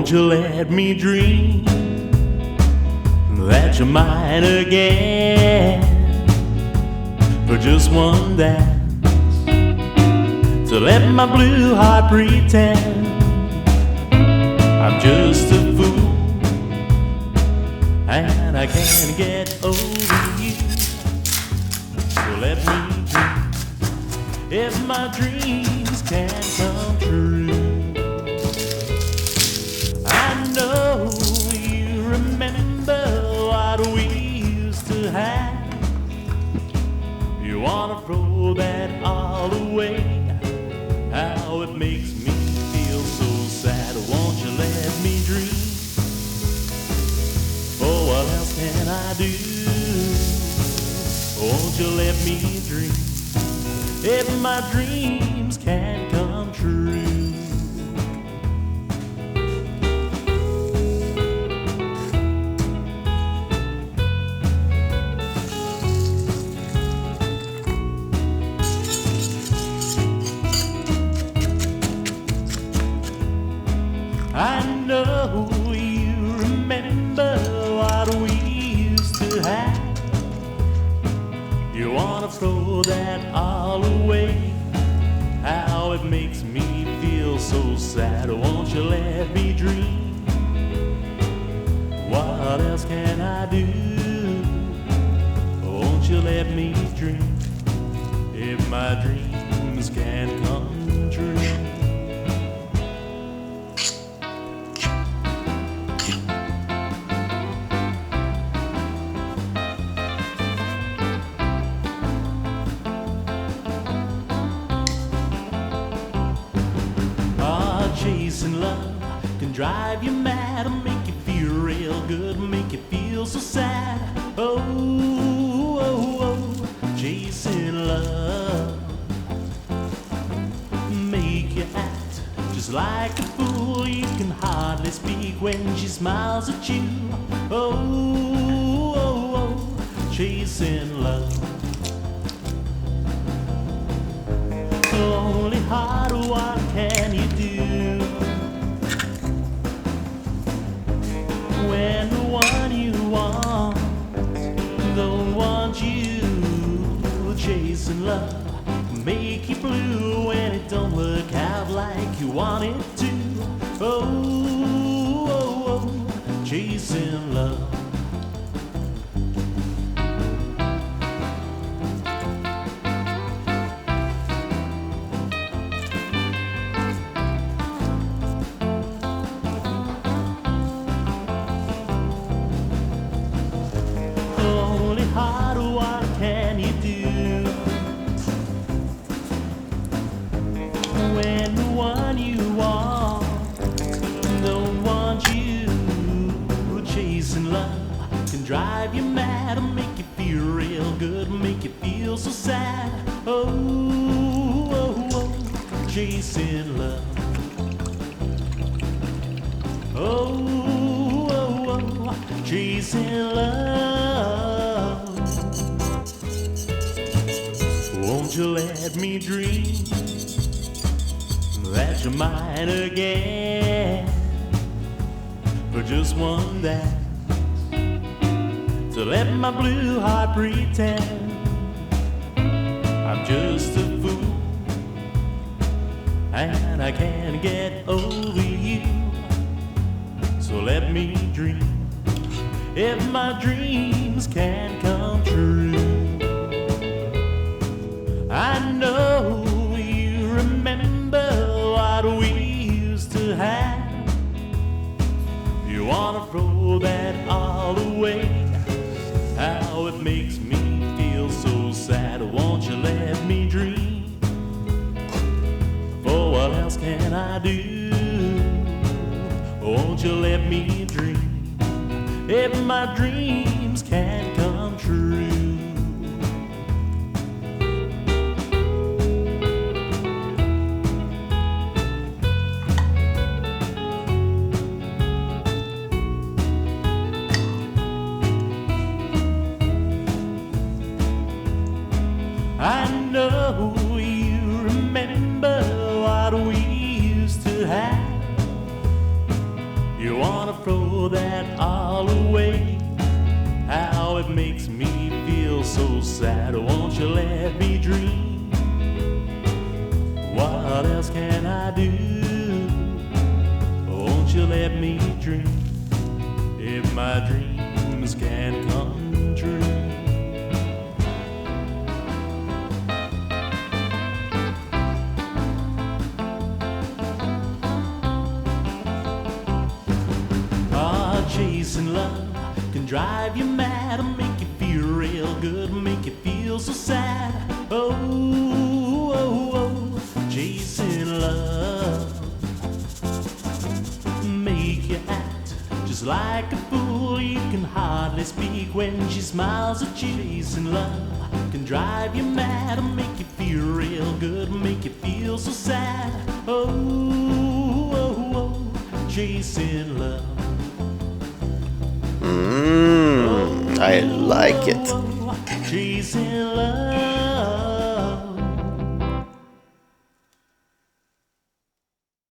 Won't you let me dream that you're mine again for just one dance, to let my blue heart pretend I'm just a fool and I can't get over you. So let me dream if my dreams can come true. I know you remember what we used to have. You wanna throw that all away. How it makes me feel so sad. Won't you let me dream? Oh, what else can I do? Won't you let me dream if my dreams can come true? I know you remember what we used to have. You wanna throw that all away. How it makes me feel so sad. Won't you let me dream? What else can I do? Won't you let me dream if my dreams can come true? Chasing love can drive you mad and make you feel real good, make you feel so sad. Oh, oh, oh, chasing love make you act just like a fool. You can hardly speak when she smiles at you. Oh, oh, oh, chasing love. Lonely heart, what can you do when the one you want don't want you? Chasing love make you blue when it don't work out like you want it to. Oh, oh, oh, chasing love. What can you do when the one you want don't want you? Chasing love can drive you mad and make you feel real good, make you feel so sad. Oh, oh, oh, chasing love. Oh, oh, oh, chasing love. Won't you let me dream that you're mine again for just one dance, to let my blue heart pretend I'm just a fool and I can't get over you. So let me dream if my dreams can come true. I know you remember what we used to have. You wanna throw that all away. How it makes me feel so sad. Won't you let me dream? For what else can I do? Won't you let me dream if my dreams can come true? I know you remember what we used to have. You wanna throw that all away. How it makes me feel so sad. Won't you let me dream? What else can I do? Won't you let me dream? If my dreams can come true. Chasing love can drive you mad, make you feel real good, make you feel so sad. Oh, oh, oh, chasing love make you act just like a fool. You can hardly speak when she smiles at you. Chasing love can drive you mad, make you feel real good, make you feel so sad. Oh, oh, oh, chasing love. I like it. Chasing love.